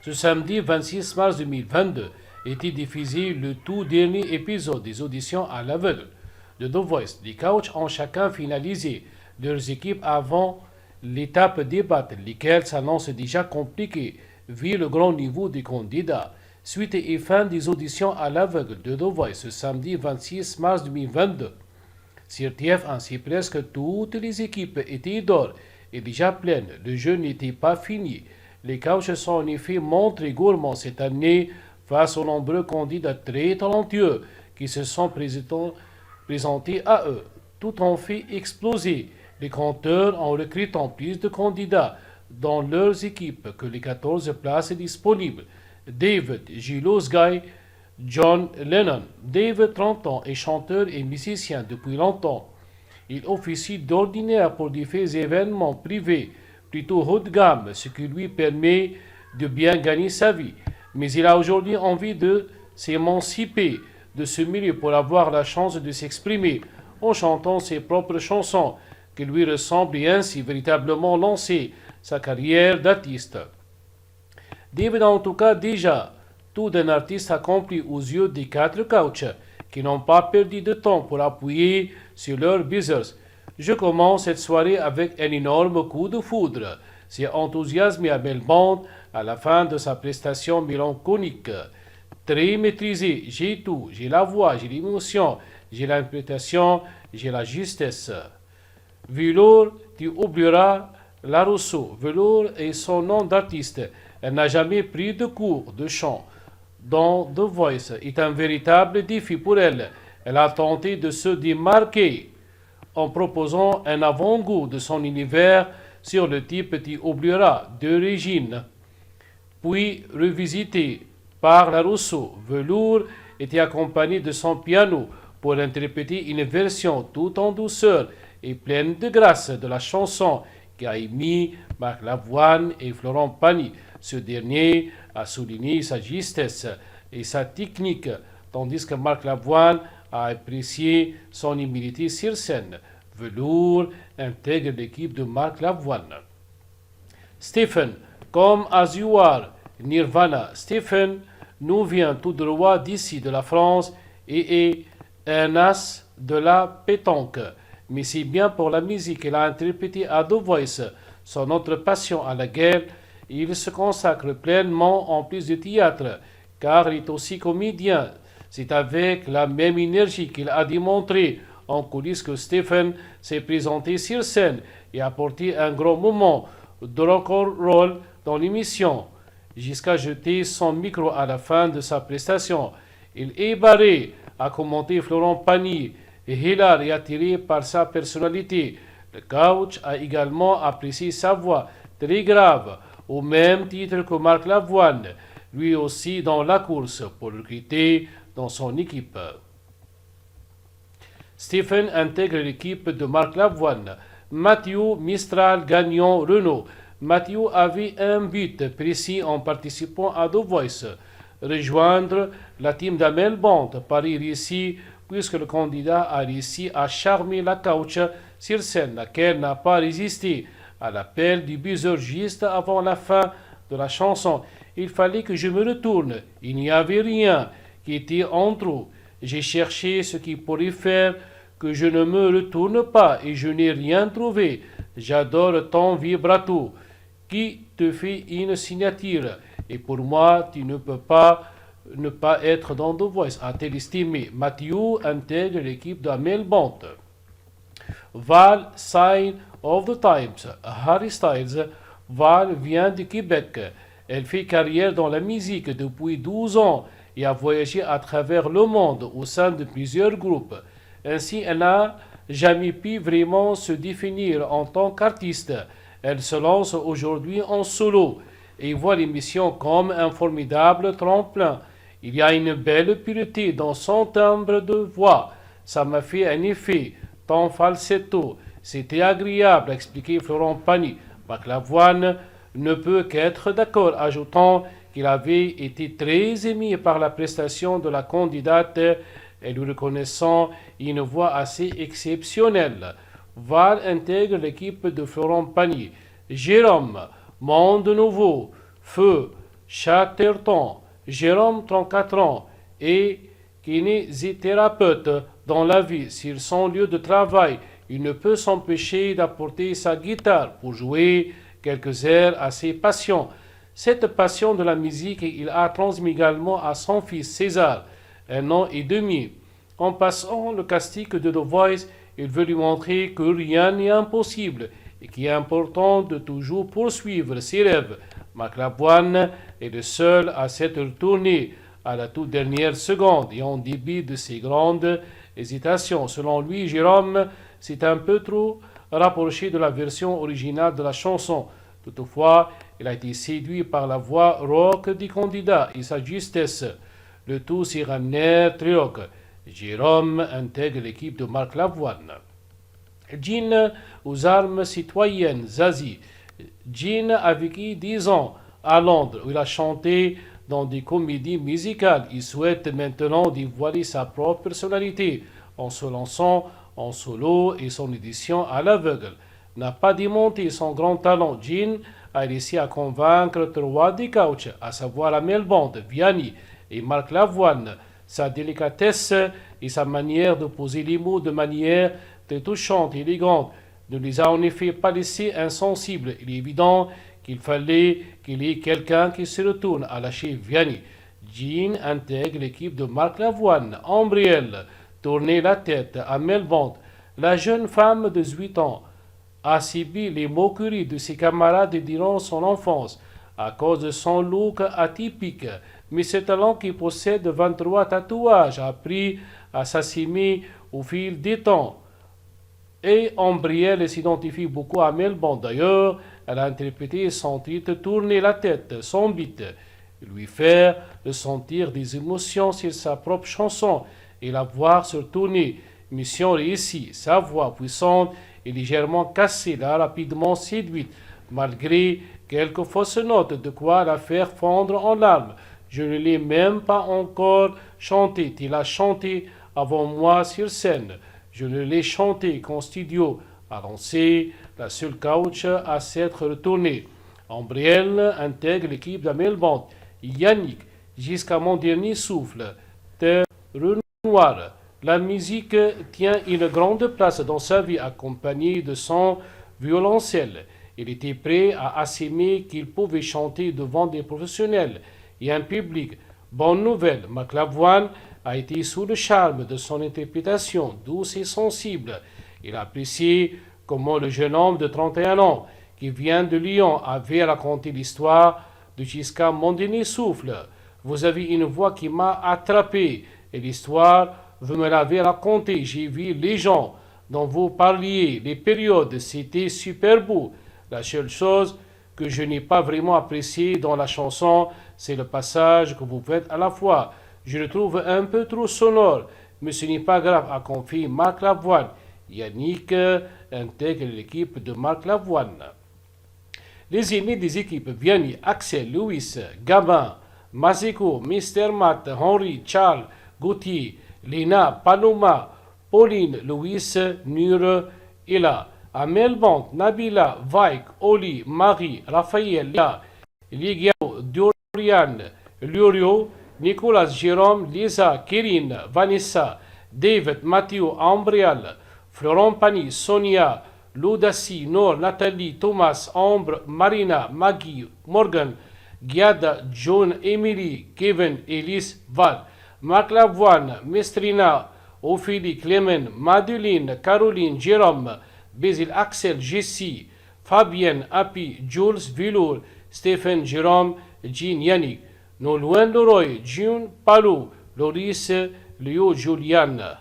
Ce samedi 26 mars 2022 était diffusé le tout dernier épisode des auditions à l'aveugle de The Voice. Les coachs ont chacun finalisé leurs équipes avant l'étape débat, lesquelles s'annoncent déjà compliquées vu le grand niveau des candidats. Suite et fin des auditions à l'aveugle de The Voice ce samedi 26 mars 2022. Sur TF ainsi presque toutes les équipes étaient d'or et déjà pleines. Le jeu n'était pas fini. Les coachs sont en effet montrés gourmands cette année face aux nombreux candidats très talentueux qui se sont présentés à eux. Tout ont fait exploser les compteurs en recrutant plus de candidats dans leurs équipes que les 14 places disponibles. David Gilosguy, John Lennon. David, 30 ans, est chanteur et musicien depuis longtemps. Il officie d'ordinaire pour divers événements privés, plutôt haut de gamme, ce qui lui permet de bien gagner sa vie. Mais il a aujourd'hui envie de s'émanciper de ce milieu pour avoir la chance de s'exprimer en chantant ses propres chansons qui lui ressemblent et ainsi véritablement lancer sa carrière d'artiste. David a en tout cas déjà tout d'un artiste accompli aux yeux des 4 coachs qui n'ont pas perdu de temps pour appuyer sur leur business. Je commence cette soirée avec un énorme coup de foudre. C'est enthousiasmé à belle bande à la fin de sa prestation mélancolique. Très maîtrisé, j'ai tout, j'ai la voix, j'ai l'émotion, j'ai l'interprétation, j'ai la justesse. Velour, tu oublieras Larousseau. Velour est son nom d'artiste. Elle n'a jamais pris de cours de chant. Dans The Voice est un véritable défi pour elle. Elle a tenté de se démarquer en proposant un avant-goût de son univers sur le type Tu oublieras d'origine, puis revisité par Larousseau. Velour était accompagné de son piano pour interpréter une version tout en douceur et pleine de grâce de la chanson qu'a émis Marc Lavoine et Florent Pagny. Ce dernier a souligné sa justesse et sa technique, tandis que Marc Lavoine a apprécié son humilité sur scène. Velour intègre l'équipe de Marc Lavoine. Stephen, comme As You Are, Nirvana. Stephen nous vient tout droit d'ici de la France et est un as de la pétanque. Mais c'est bien pour la musique qu'il a interprété à The Voice son autre passion à la guerre. Il se consacre pleinement en plus du théâtre, car il est aussi comédien. C'est avec la même énergie qu'il a démontré en coulisses que Stephen s'est présenté sur scène et a apporté un grand moment de rock'n'roll dans l'émission, jusqu'à jeter son micro à la fin de sa prestation. Il est barré, a commenté Florent Pagny, et hilar et attiré par sa personnalité. Le coach a également apprécié sa voix très grave, au même titre que Marc Lavoine, lui aussi dans la course pour recruter dans son équipe. Stephen intègre l'équipe de Marc Lavoine. Mathieu Mistral Gagnon Renault. Mathieu avait un but précis en participant à The Voice, rejoindre la team d'Amel Bond. Paris réussi puisque le candidat a réussi à charmer la coach sur scène, laquelle n'a pas résisté à l'appel du buzzer juste avant la fin de la chanson. Il fallait que je me retourne. Il n'y avait rien qui était en trop. J'ai cherché ce qui pourrait faire que je ne me retourne pas et je n'ai rien trouvé. J'adore ton vibrato qui te fait une signature. Et pour moi, tu ne peux pas ne pas être dans The Voice, a-t-elle estimé. Mathieu intègre l'équipe d'Amel Bond. Val, Sign of the Times. Harry Styles. Val vient du Québec. Elle fait carrière dans la musique depuis 12 ans et a voyagé à travers le monde au sein de plusieurs groupes. Ainsi, elle n'a jamais pu vraiment se définir en tant qu'artiste. Elle se lance aujourd'hui en solo et voit l'émission comme un formidable tremplin. Il y a une belle pureté dans son timbre de voix. Ça m'a fait un effet, tant falsetto. C'était agréable, a expliqué Florent Pagny. Marc Lavoine ne peut qu'être d'accord, ajoutant qu'il avait été très ému par la prestation de la candidate et lui reconnaissant une voix assez exceptionnelle. Val intègre l'équipe de Florent Pagny. Jérôme, Monde Nouveau, Feu, Chatterton. Jérôme, 34 ans, est kinésithérapeute dans la vie. Sur son lieu de travail, il ne peut s'empêcher d'apporter sa guitare pour jouer quelques airs à ses patients. Cette passion de la musique, il a transmis également à son fils César, 1 an et demi. En passant le casting de The Voice, il veut lui montrer que rien n'est impossible et qu'il est important de toujours poursuivre ses rêves. Marc Lavoine est le seul à s'être retourné à la toute dernière seconde et en débit de ses grandes hésitations. Selon lui, Jérôme s'est un peu trop rapproché de la version originale de la chanson. Toutefois, il a été séduit par la voix rock du candidat et sa justesse. Le tout sur un air trioque. Jérôme intègre l'équipe de Marc Lavoine. Jean aux armes citoyennes, Zazie. Jean a vécu 10 ans à Londres où il a chanté dans des comédies musicales. Il souhaite maintenant dévoiler sa propre personnalité en se lançant en solo et son édition à l'aveugle. N'a pas démonté son grand talent. Jean a réussi à convaincre trois des coachs, à savoir Amel Bond, Vianney et Marc Lavoine. Sa délicatesse et sa manière de poser les mots de manière très touchante et élégante ne les a en effet pas laissés insensibles. Il est évident qu'il fallait qu'il y ait quelqu'un qui se retourne à lâcher Vianney. Jean intègre l'équipe de Marc Lavoine. Ambrielle tournait la tête à Mel Bond. La jeune femme de 18 ans a subi les moqueries de ses camarades durant son enfance à cause de son look atypique. Mais ce talent qui possède 23 tatouages a appris à s'assimiler au fil des temps. Et Ambrielle s'identifie beaucoup à Mel Bond. D'ailleurs, elle a interprété son titre Tourner la tête, son beat, lui faire ressentir des émotions sur sa propre chanson et la voir se retourner. Mission réussie, sa voix puissante et légèrement cassée l'a rapidement séduite, malgré quelques fausses notes, de quoi la faire fondre en larmes. Je ne l'ai même pas encore chanté. Il a chanté avant moi sur scène. Je ne l'ai chanté qu'en studio, a lancé la seule coach à s'être retournée. Ambrielle intègre l'équipe d'Amel Bond. Yannick, jusqu'à mon dernier souffle. Terre Renoir. La musique tient une grande place dans sa vie, accompagnée de son violoncelle. Il était prêt à assumer qu'il pouvait chanter devant des professionnels et un public. Bonne nouvelle, Marc Lavoine a été sous le charme de son interprétation douce et sensible. Il a apprécié comment le jeune homme de 31 ans, qui vient de Lyon, avait raconté l'histoire de jusqu'à mon dernier souffle. Vous avez une voix qui m'a attrapé, et l'histoire, vous me l'avez racontée. J'ai vu les gens dont vous parliez, les périodes, c'était super beau. La seule chose que je n'ai pas vraiment appréciée dans la chanson, c'est le passage que vous faites à la fois. Je le trouve un peu trop sonore, mais ce n'est pas grave, a confié Marc Lavoine. Yannick intègre l'équipe de Marc Lavoine. Les aînés des équipes Vianney, Axel, Louis, Gabin, Maseko, Mr. Matt, Henri, Charles, Gauthier, Léna, Paloma, Pauline, Louis, Nur, Ella, Amel Bond, Nabila, Vaik, Oli, Marie, Raphaël, Léa, Ligiao, Dorian, Lurio, Nicolas, Jérôme, Lisa, Kérine, Vanessa, David, Mathieu, Ambrial, Florent Pani, Sonia, Ludassi, Nor, Nathalie, Thomas, Ambre, Marina, Maggie, Morgan, Giada, John, Emily, Kevin, Elise, Val, Marc Lavoine, Mestrina, Ophélie, Clément, Madeleine, Caroline, Jérôme, Bézil, Axel, Jessie, Fabienne, Happy, Jules, Velour, Stéphane, Jérôme, Jean, Yannick, Nolwenn, Leroy, June, Palou, Loris, Léo, Juliane.